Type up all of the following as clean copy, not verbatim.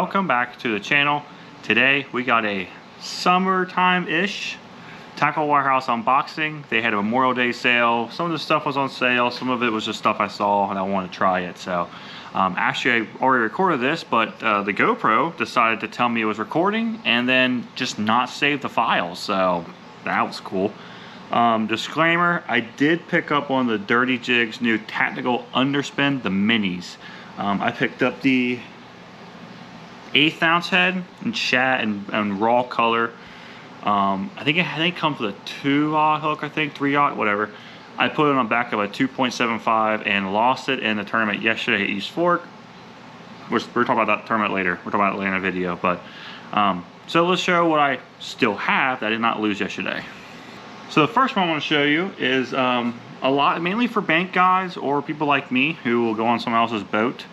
welcome back to the channel. Today we got a summertime-ish Tackle Warehouse unboxing. They had a Memorial Day sale. Some of the stuff was on sale, some of it was just stuff I saw and I wanted to try it. So actually I already recorded this, but the GoPro decided to tell me it was recording and then just not save the file, so that was cool. Disclaimer, I did pick up one of the Dirty Jig's new tactical underspin, the minis. I picked up the 1/8 ounce head in chat and raw color. I think it comes with a 2-aught hook, I think 3-aught, whatever. I put it on the back of a 2.75 and lost it in the tournament yesterday at East Fork. We're talking about that tournament later. We're talking about it later in the video, but so let's show what I still have that I did not lose yesterday. So the first one I want to show you is a lot, mainly for bank guys or people like me who will go on someone else's boat.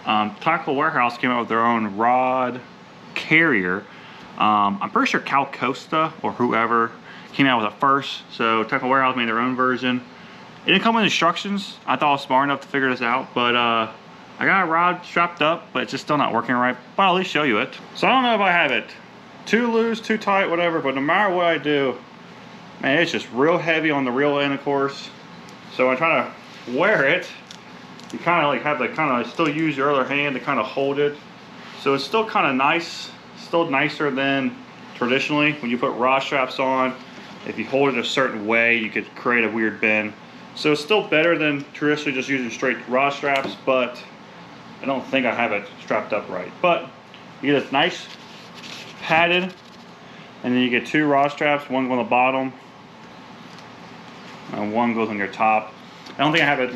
Tackle Warehouse came out with their own rod carrier. I'm pretty sure Cal Costa or whoever came out with it first. So Tackle Warehouse made their own version. It didn't come with instructions. I thought I was smart enough to figure this out, but I got a rod strapped up, but it's just still not working right. But I'll at least show you it. So I don't know if I have it too loose, too tight, whatever, but no matter what I do, man, it's just real heavy on the reel end, of course. So I try to wear it. You kind of like have to still use your other hand to kind of hold it. So it's still kind of nice, still nicer than traditionally when you put rod straps on. If you hold it a certain way, you could create a weird bend. So it's still better than traditionally just using straight rod straps, but I don't think I have it strapped up right. But you get this nice padded, and then you get 2 rod straps, one on the bottom, and one goes on your top. I don't think I have it.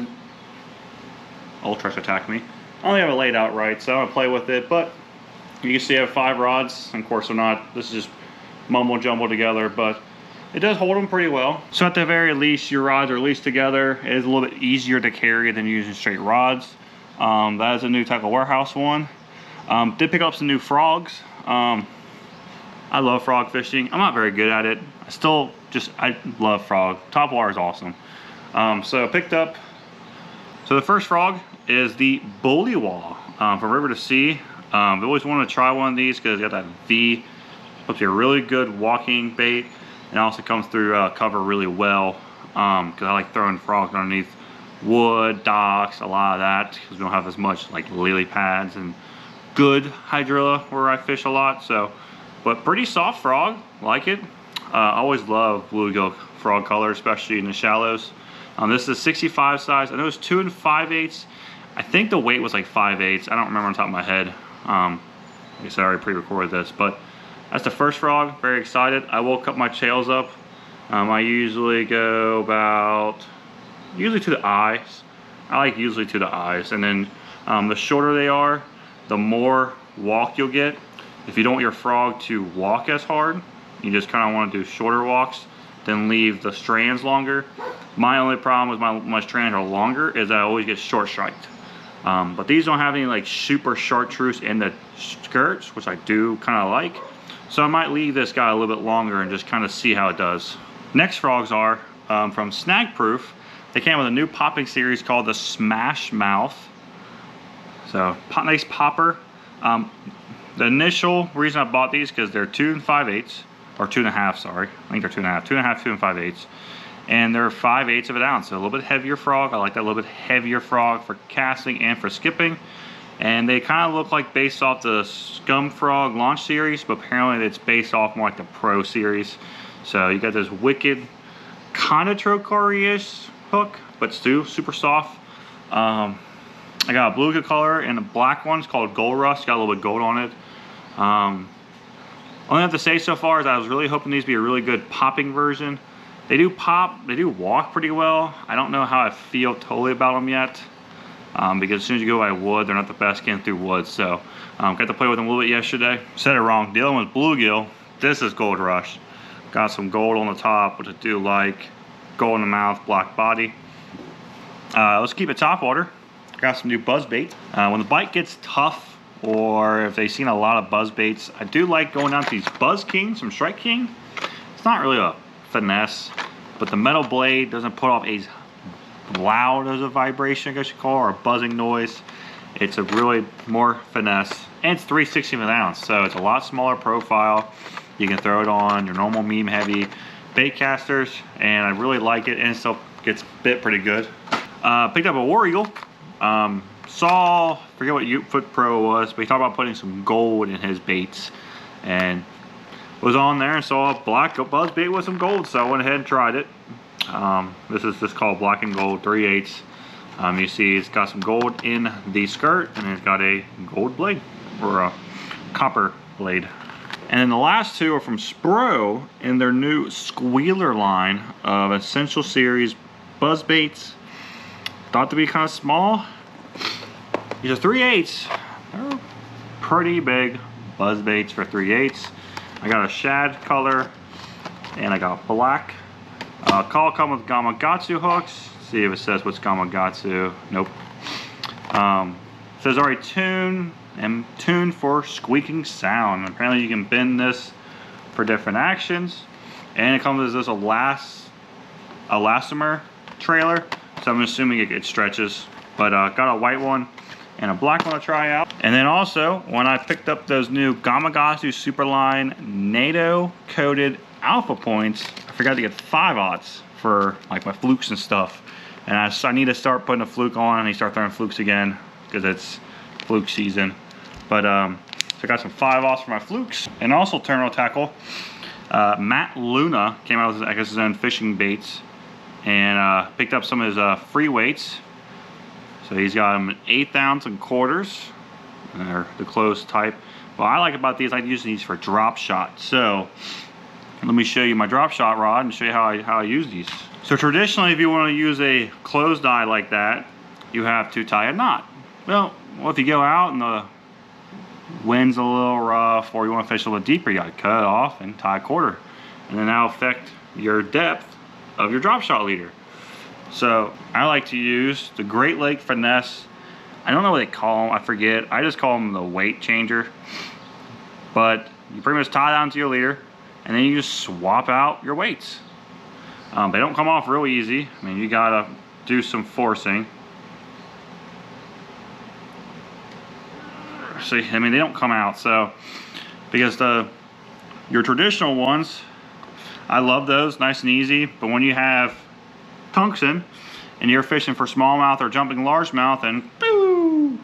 Ultra's attack me. I don't think I have it laid out right, so I'm gonna play with it. But you can see I have 5 rods. And of course, they're not. This is just mumble jumble together, but it does hold them pretty well. So at the very least, your rods are at least together. It is a little bit easier to carry than using straight rods. That is a new Tackle Warehouse one. Did pick up some new frogs. I love frog fishing. I'm not very good at it. I love frog. Top water is awesome. So I picked up. So the first frog is the bullywall from River to Sea. I've always wanted to try one of these because it's got that V. Supposed to be a really good walking bait. And it also comes through cover really well because I like throwing frogs underneath wood, docks, a lot of that because we don't have as much like lily pads and good hydrilla where I fish a lot. So, but pretty soft frog, like it. I always love bluegill frog color, especially in the shallows. This is 65 size. I know it's 2 5/8. I think the weight was like 5/8. I don't remember on top of my head. I guess I already pre-recorded this, but that's the first frog. Very excited. I will cut my tails up. I usually go usually to the eyes. I like usually to the eyes, and then the shorter they are, the more walk you'll get. If you don't want your frog to walk as hard, you just kind of want to do shorter walks, then leave the strands longer. My only problem with my strands are longer is I always get short striked. But these don't have any like super chartreuse in the skirts, which I do kind of like. So I might leave this guy a little bit longer and just kind of see how it does. Next frogs are from Snag Proof. They came with a new popping series called the Smash Mouth. So nice popper. The initial reason I bought these because they're 2 5/8. Or 2 1/2, sorry. I think they're 2 1/2. 2 1/2, 2 5/8. And they're 5/8 of an ounce. So a little bit heavier frog. I like that little bit heavier frog for casting and for skipping. And they kind of look like based off the Scum Frog launch series, but apparently it's based off more like the Pro series. So you got this wicked kind of trocari-ish hook, but still super soft. I got a blue color and a black one. It's called Gold Rust. Got a little bit of gold on it. Only I have to say so far is I was really hoping these would be a really good popping version. They do pop, they do walk pretty well. I don't know how I feel totally about them yet because as soon as you go by wood, they're not the best getting through wood. So got to play with them a little bit yesterday. Said it wrong, dealing with bluegill, this is Gold Rush. Got some gold on the top, which I do like. Gold in the mouth, black body. Let's keep it top water. Got some new buzz bait. When the bite gets tough, or if they've seen a lot of buzz baits, I do like going down to these Buzz Kings from Strike King. It's not really a finesse, but the metal blade doesn't put off as loud as a vibration, I guess you call it, or a buzzing noise. It's a really more finesse. and it's 3/16 of an ounce, so it's a lot smaller profile. You can throw it on your normal medium heavy bait casters, and I really like it, and it still gets bit pretty good. Picked up a War Eagle. Forget what Foot Pro was, but he talked about putting some gold in his baits, and was on there and saw a black buzz bait with some gold, so I went ahead and tried it. This is just called Black and Gold 3/8. You see it's got some gold in the skirt, and it's got a gold blade, or a copper blade. And then the last two are from Spro in their new Squealer line of Essential Series buzz baits. Thought to be kind of small. These are 3/8. They're pretty big buzz baits for 3/8. I got a shad color, and I got black. Call come with Gamakatsu hooks. See if it says what's Gamakatsu. Nope. It says already tuned for squeaking sound. Apparently you can bend this for different actions, and it comes as this elastomer trailer. So I'm assuming it stretches. But got a white one and a black one to try out. And then also, when I picked up those new Gamakatsu Superline NATO coated alpha points, I forgot to get 5/0 for like my flukes and stuff. And I need to start putting a fluke on, and I start throwing flukes again because it's fluke season. But so I got some 5/0 for my flukes. And also terminal tackle. Matt Luna came out with his own fishing baits, and picked up some of his free weights. So he's got them 1/8 ounce and quarters. They're the closed type. What I like about these, I use these for drop shot. So let me show you my drop shot rod and show you how I use these. So traditionally, if you want to use a closed eye like that, you have to tie a knot. Well, if you go out and the wind's a little rough, or you want to fish a little deeper, you got to cut it off and tie a quarter. And then that'll affect your depth of your drop shot leader. So I like to use the Great Lake Finesse. I don't know what they call them, I forget. I just call them the weight changer. But you pretty much tie down to your leader, and then you just swap out your weights. They don't come off real easy. I mean, you gotta do some forcing. See, I mean, they don't come out. So because your traditional ones, I love those, nice and easy. But when you have tungsten and you're fishing for smallmouth or jumping largemouth, and boo,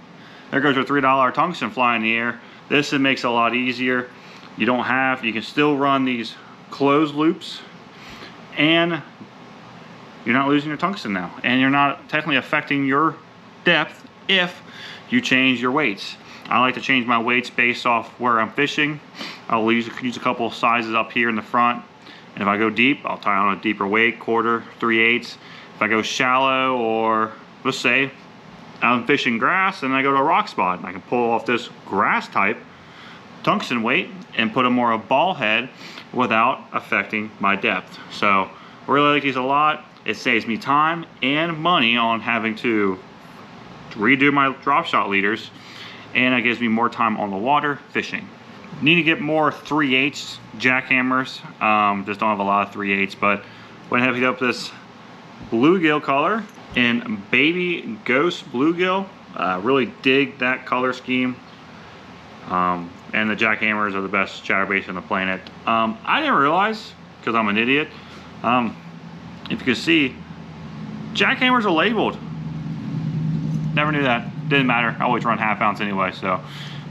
there goes your $3 tungsten flying in the air. This makes it a lot easier. You can still run these closed loops, and you're not losing your tungsten now, and you're not technically affecting your depth if you change your weights. I like to change my weights based off where I'm fishing. I'll use a couple of sizes up here in the front, and if I go deep, I'll tie on a deeper weight, quarter, 3/8. If I go shallow, or let's say I'm fishing grass and I go to a rock spot, I can pull off this grass type tungsten weight and put a more a ball head without affecting my depth. So I really like these a lot. It saves me time and money on having to redo my drop shot leaders, and it gives me more time on the water fishing. Need to get more 3/8 jackhammers. Just don't have a lot of 3/8, but went ahead and picked up this bluegill color in Baby Ghost Bluegill. Really dig that color scheme. And the jackhammers are the best chatterbaits on the planet. I didn't realize, because I'm an idiot, if you can see, jackhammers are labeled. Never knew that. Didn't matter. I always run 1/2 ounce anyway. So,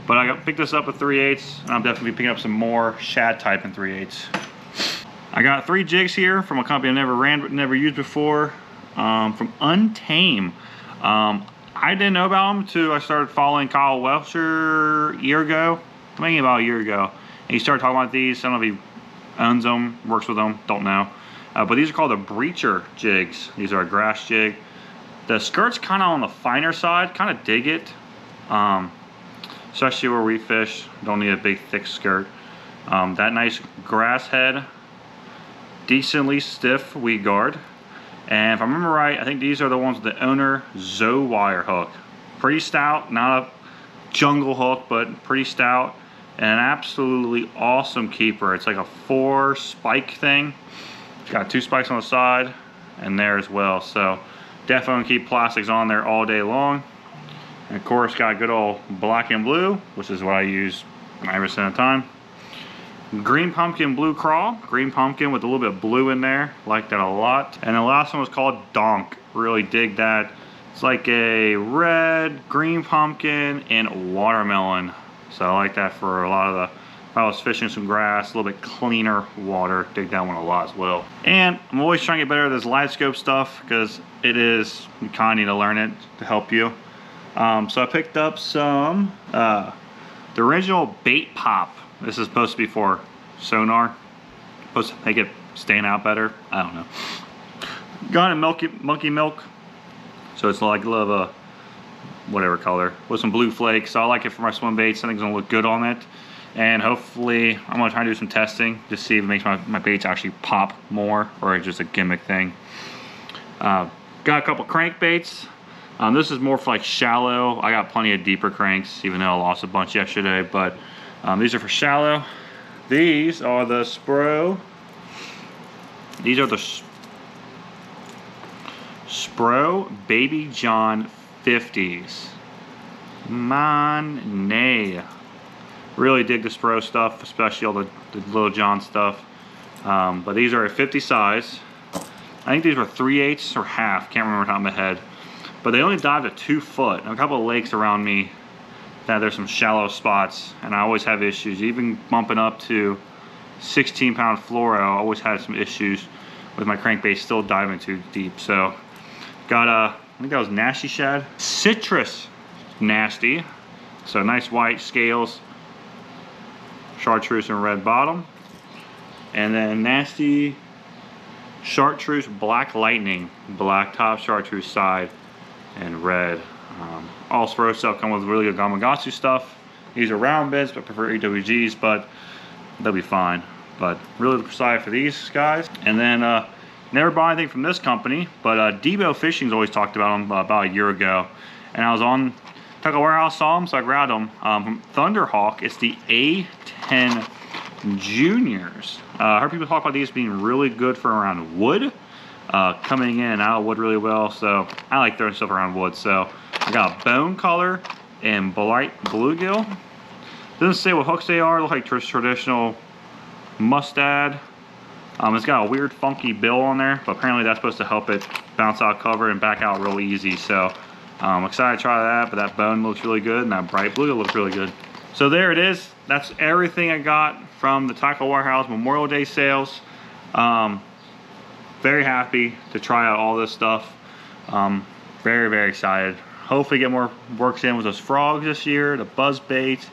but I picked this up with 3/8, and I'm definitely picking up some more shad type in 3/8. I got 3 jigs here from a company I never used before, from Untame. I didn't know about them until I started following Kyle Welcher a year ago. Maybe about a year ago. And he started talking about these. I don't know if he owns them, works with them, don't know. But these are called the Breacher jigs. These are a grass jig. The skirt's kind of on the finer side, kind of dig it. Especially where we fish, don't need a big thick skirt. That nice grass head, decently stiff weed guard. And if I remember right, I think these are the ones with the owner Zoe wire hook. Pretty stout, not a jungle hook, but pretty stout. And an absolutely awesome keeper. It's like a 4 spike thing. It's got 2 spikes on the side and there as well. So definitely keep plastics on there all day long. And of course, got good old black and blue, which is what I use 90% of the time. Green pumpkin blue crawl, green pumpkin with a little bit of blue in there, like that a lot. And the last one was called Donk, really dig that. It's like a red, green pumpkin, and watermelon. So I like that for a lot of the, if I was fishing some grass, a little bit cleaner water, dig that one a lot as well. And I'm always trying to get better at this live scope stuff because it is, you kind of need to learn it to help you. So I picked up some, the original bait pop. This is supposed to be for sonar, supposed to make it stand out better. I don't know. Got a monkey milk, so it's like a little of a whatever color with some blue flakes. So I like it for my swim baits. I think it's gonna look good on it, and hopefully I'm gonna try to do some testing to see if it makes my baits actually pop more or it's just a gimmick thing. Got a couple crankbaits. This is more for like shallow. I got plenty of deeper cranks, even though I lost a bunch yesterday, but these are for shallow. These are the Spro. These are the Spro Baby John 50s. Money. Really dig the Spro stuff, especially all the Little John stuff. But these are a 50 size. I think these were 3/8 or half. Can't remember off the top of my head. But they only dive to 2 foot. And a couple of lakes around me that there's some shallow spots, and I always have issues. Even bumping up to 16-pound fluoro, I always had some issues with my crankbait still diving too deep. So got I think that was Nasty Shad. Citrus Nasty. So nice white scales, chartreuse and red bottom. And then Nasty Chartreuse Black Lightning, black top, chartreuse side, and red. All Spro stuff come with really good Gamakatsu stuff. These are round bits, but prefer EWGs, but they'll be fine. But really excited for these guys. And then never bought anything from this company, but Debo Fishing's always talked about them about a year ago. And I was on Tackle Warehouse, saw them, so I grabbed them. From Thunderhawk, it's the A10 Juniors. I heard people talk about these being really good for around wood. Coming in and out of wood really well, so I like throwing stuff around wood. So I got bone color and bright bluegill. Doesn't say what hooks they are. Look like traditional mustad. It's got a weird funky bill on there, but apparently that's supposed to help it bounce out cover and back out real easy. So I'm excited to try that, but that bone looks really good and that bright bluegill looks really good. So there it is. That's everything I got from the Tackle Warehouse Memorial Day sales. Very happy to try out all this stuff. Very, very excited. Hopefully get more works in with those frogs this year, the buzz baits.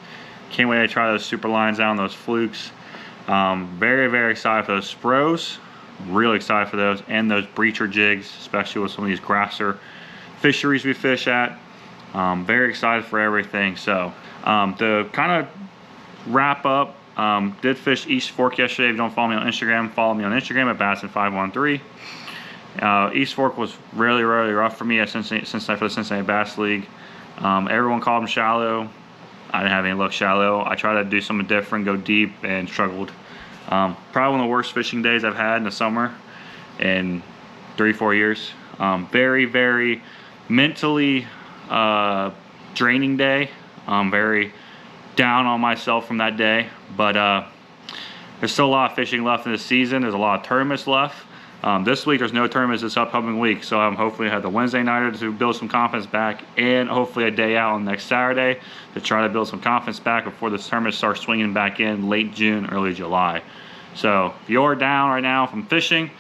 Can't wait to try those super lines out on those flukes. Very, very excited for those Spros. Really excited for those, and those breacher jigs, especially with some of these grasser fisheries we fish at. Very excited for everything. So to kind of wrap up, did fish East Fork yesterday. If you don't follow me on Instagram, follow me on Instagram at Bassin513. East Fork was really, really rough for me at Cincinnati for the Cincinnati Bass League. Everyone called them shallow. I didn't have any luck shallow. I tried to do something different, go deep, and struggled. Probably one of the worst fishing days I've had in the summer in 3-4 years. Very, very mentally draining day. Very down on myself from that day, but there's still a lot of fishing left in the season. There's a lot of tournaments left. This week there's no tournaments this upcoming week, so I'm hopefully have the Wednesday nighter to build some confidence back, and hopefully a day out on next Saturday to try to build some confidence back before the tournament starts swinging back in late June, early July. So if you're down right now from fishing,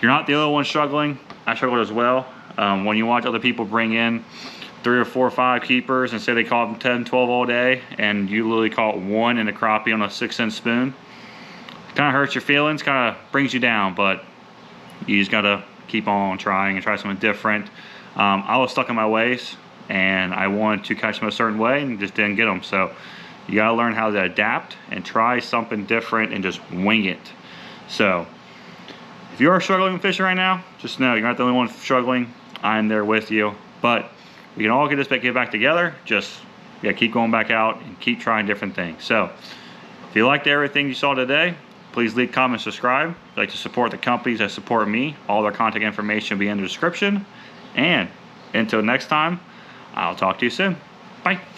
you're not the only one struggling. I struggled as well. When you watch other people bring in 3 or 4 or 5 keepers and say they caught them 10, 12 all day, and you literally caught one in a crappie on a 6-cent spoon, it kind of hurts your feelings, kind of brings you down, but you just gotta keep on trying and try something different. I was stuck in my ways, and I wanted to catch them a certain way and just didn't get them. So you gotta learn how to adapt and try something different and just wing it. So if you are struggling with fishing right now, just know you're not the only one struggling. I'm there with you, but we can all get back together. Just keep going back out and keep trying different things. So if you liked everything you saw today, please leave, comment, subscribe. If you'd like to support the companies that support me, all their contact information will be in the description. And until next time, I'll talk to you soon. Bye.